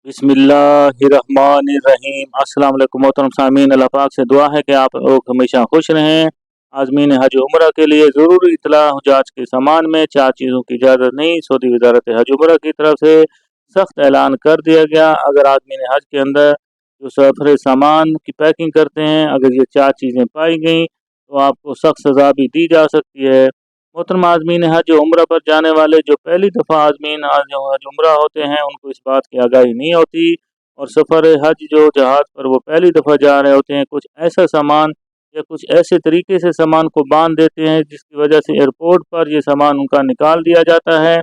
बिस्मिल्लाहिर्रहमानिर्रहीम। अस्सलाम वालेकुम मोहतरम सामीन, अल्लाह पाक से दुआ है कि आप लोग हमेशा खुश रहें। आज़मीन हज उम्रा के लिए ज़रूरी इतला हुजाज के सामान में 4 चीज़ों की इजाज़त नहीं। सऊदी वजारत हज उम्रा की तरफ से सख्त ऐलान कर दिया गया। अगर आज़मीन हज के अंदर जो सफ़र सामान की पैकिंग करते हैं, अगर ये 4 चीज़ें पाई गई तो आपको सख्त सज़ा भी दी जा सकती है। मोहतरम आज़मीन हज उम्रा पर जाने वाले जो पहली दफ़ा आज़मीन हज उम्रा होते हैं, उनको इस बात की आगाही नहीं होती, और सफ़र हज जो जहाज़ पर वो पहली दफ़ा जा रहे होते हैं, कुछ ऐसा सामान या कुछ ऐसे तरीके से सामान को बांध देते हैं जिसकी वजह से एयरपोर्ट पर ये सामान उनका निकाल दिया जाता है।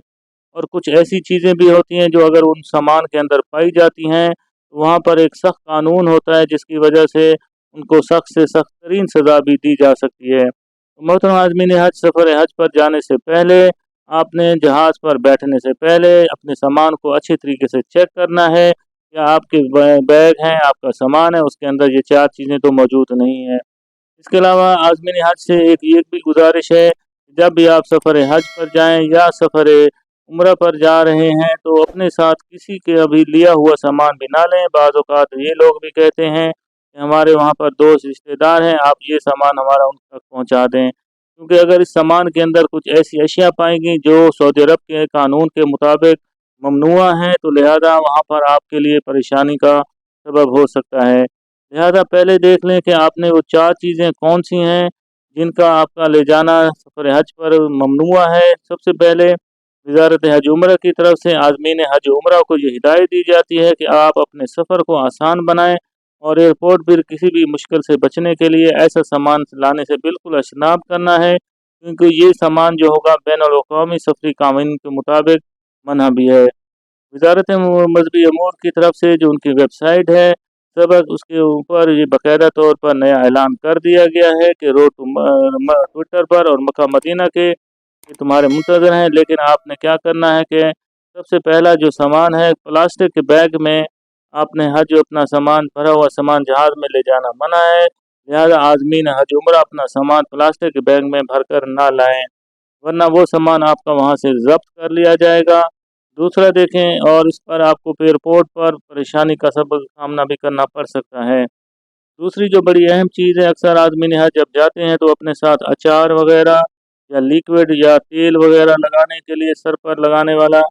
और कुछ ऐसी चीज़ें भी होती हैं जो अगर उन सामान के अंदर पाई जाती हैं तो वहाँ पर एक सख्त कानून होता है जिसकी वजह से उनको सख्त से सख्त तरीन सज़ा भी दी जा सकती है। तो मोहतरम आज़मीन हज, सफ़र हज पर जाने से पहले आपने जहाज़ पर बैठने से पहले अपने सामान को अच्छे तरीके से चेक करना है। या आपके बैग हैं, आपका सामान है, उसके अंदर ये 4 चीज़ें तो मौजूद नहीं है। इसके अलावा आज़मीन हज से एक ये भी गुजारिश है, जब भी आप सफ़र हज पर जाएं या सफ़र उम्रा पर जा रहे हैं तो अपने साथ किसी के अभी लिया हुआ सामान भी ना लें। बाज़ औक़ात ये लोग भी कहते हैं कि हमारे वहाँ पर दोस्त रिश्तेदार हैं, आप ये सामान हमारा उन तक पहुँचा दें, क्योंकि अगर इस सामान के अंदर कुछ ऐसी अशिया पाएंगी जो सऊदी अरब के कानून के मुताबिक ममनुआ हैं, तो लिहाजा वहाँ पर आपके लिए परेशानी का सबब हो सकता है। लिहाजा पहले देख लें कि आपने वो 4 चीज़ें कौन सी हैं जिनका आपका ले जाना सफ़र हज पर ममनुआ है। सबसे पहले वजारत हज उम्रा की तरफ से आज़मीन हज उम्रा को ये हिदायत दी जाती है कि आप अपने सफ़र को आसान बनाएं और एयरपोर्ट पर किसी भी मुश्किल से बचने के लिए ऐसा सामान लाने से बिल्कुल अजतनाब करना है, क्योंकि ये सामान जो होगा बैनुल-अक़वामी सफ़री कानून के मुताबिक मना भी है। वजारत मज़हबी अमूर की तरफ से जो उनकी वेबसाइट है, सबक उसके ऊपर ये बाकायदा तौर पर नया ऐलान कर दिया गया है कि रोड ट्विटर पर और मक्का मदीना के ये तुम्हारे मुंतज़र हैं। लेकिन आपने क्या करना है कि सबसे पहला जो सामान है, प्लास्टिक के बैग में आपने हज अपना सामान, भरा हुआ सामान जहाज़ में ले जाना मना है। लिहाजा आज़मीन हज उम्रा अपना सामान प्लास्टिक के बैग में भर कर ना लाएँ, वरना वो सामान आपका वहाँ से ज़ब्त कर लिया जाएगा। दूसरा देखें, और इस पर आपको एयरपोर्ट पर परेशानी का सबक सामना भी करना पड़ सकता है। दूसरी जो बड़ी अहम चीज़ है, अक्सर आदमी हज जब जाते हैं तो अपने साथ अचार वगैरह या लिक्विड या तेल वगैरह लगाने के लिए, सर पर लगाने वाला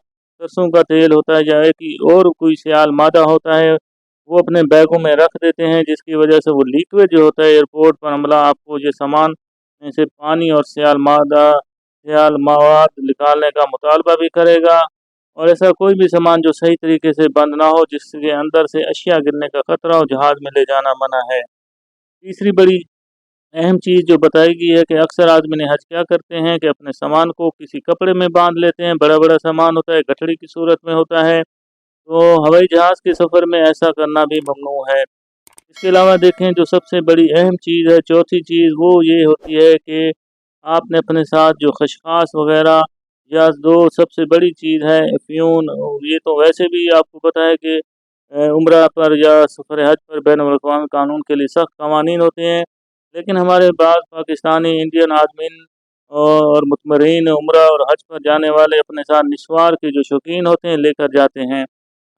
सरसों का तेल होता है या कि और कोई सियाल मादा होता है, वो अपने बैगों में रख देते हैं, जिसकी वजह से वो लिक्विड जो होता है एयरपोर्ट पर अमला आपको ये सामान में से पानी और सियाल मवाद निकालने का मुतालबा भी करेगा। और ऐसा कोई भी सामान जो सही तरीके से बंद ना हो, जिसके अंदर से अशिया गिरने का खतरा हो, जहाज़ में ले जाना मना है। तीसरी बड़ी अहम चीज़ जो बताई गई है कि अक्सर आदमी हज क्या करते हैं कि अपने सामान को किसी कपड़े में बांध लेते हैं। बड़ा बड़ा सामान होता है, गठड़ी की सूरत में होता है, तो हवाई जहाज़ के सफ़र में ऐसा करना भी ममनू है। इसके अलावा देखें, जो सबसे बड़ी अहम चीज़ है, चौथी चीज़, वो ये होती है कि आपने अपने साथ जो खशखाश वगैरह, या दो सबसे बड़ी चीज़ है अफ्यून, ये तो वैसे भी आपको पता है कि उम्रा पर या सफ़र हज पर बैनुल-अक़वामी कानून के लिए सख्त कवानीन होते हैं। लेकिन हमारे बाज़ पाकिस्तानी इंडियन आदमीन और मुतमरीन उम्रा और हज पर जाने वाले अपने साथ निस्वार के जो शौकीन होते हैं लेकर जाते हैं।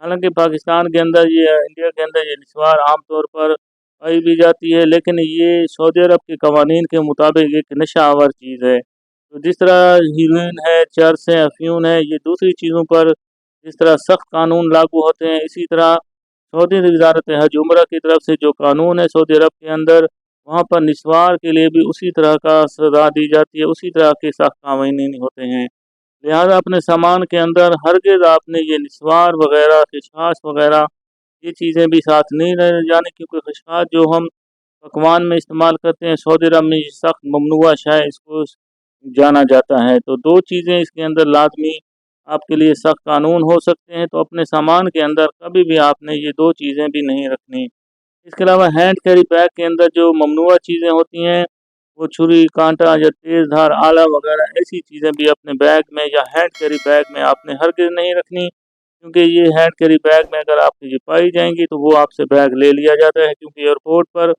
हालांकि पाकिस्तान के अंदर ये, इंडिया के अंदर ये निस्वार आम तौर पर पाई भी जाती है, लेकिन ये सऊदी अरब के कवानीन के मुताबिक एक नशा आवर चीज़ है। तो जिस तरह हीरोइन है, चरस है, अफ्यून है, ये दूसरी चीज़ों पर जिस तरह सख्त कानून लागू होते हैं, इसी तरह सऊदी वजारत हज उम्रा की तरफ से जो कानून है सऊदी अरब के अंदर, वहाँ पर निस्वार के लिए भी उसी तरह का सज़ा दी जाती है, उसी तरह के सख्त कानून होते हैं। लिहाजा अपने सामान के अंदर हरगिज़ आपने ये निस्वार वगैरह, खशखाश वगैरह, ये चीज़ें भी साथ नहीं ले जानी, क्योंकि खशखाश जो हम पकवान में इस्तेमाल करते हैं, सऊदी अरब में ये सख्त ममनुआ शय इसको जाना जाता है। तो 2 चीज़ें इसके अंदर लाज़मी आपके लिए सख्त कानून हो सकते हैं, तो अपने सामान के अंदर कभी भी आपने ये 2 चीज़ें भी नहीं रखनी। इसके अलावा हैंड कैरी बैग के अंदर जो ममनुआ चीज़ें होती हैं, वो छुरी, काँटा या तेज़ धार आला वगैरह, ऐसी चीज़ें भी अपने बैग में या हैंड कैरी बैग में आपने हरगिज़ नहीं रखनी, क्योंकि ये हैंड कैरी बैग में अगर आपकी ये पाई जाएँगी तो वो आपसे बैग ले लिया जाता है, क्योंकि एयरपोर्ट पर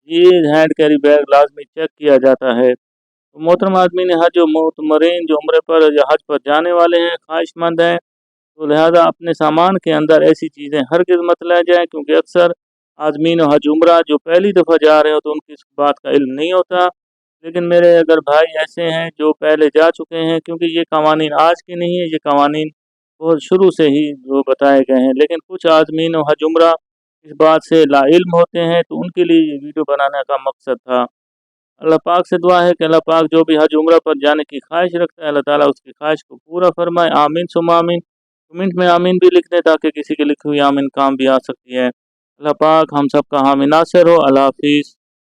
ये हैंड कैरी बैग लाज़मी चेक किया जाता है। तो मोहतरम आदमीन हज, जो मुतमरीन जो उम्रे पर या हज पर जाने वाले हैं, ख्वाहिशमंद हैं, تو لہٰذا اپنے سامان کے اندر ایسی چیزیں ہرگز مت لے جائیں، کیونکہ اکثر عازمین و حج عمرہ جو پہلی دفعہ جا رہے ہو تو ان کی اس بات کا علم نہیں ہوتا، لیکن میرے اگر بھائی ایسے ہیں جو پہلے جا چکے ہیں، کیونکہ یہ قوانین آج کے نہیں ہیں، یہ قوانین بہت شروع سے ہی جو بتائے گئے ہیں، لیکن کچھ عازمین و حج عمرہ اس بات سے لا علم ہوتے ہیں، تو ان کے لیے یہ ویڈیو بنانے کا مقصد تھا۔ اللہ پاک سے دعا ہے کہ اللہ پاک جو بھی حج عمرہ پر جانے کی خواہش رکھتا ہے، اللہ تعالیٰ اس کی خواہش کو پورا فرمائے، آمین ثم آمین۔ کمنٹ میں آمین بھی لکھ دیں تاکہ کسی کی لکھی ہوئی آمین کام بھی آ سکتی ہے۔ اللہ پاک ہم سب کا حامی ناصر ہو۔ اللہ حافظ۔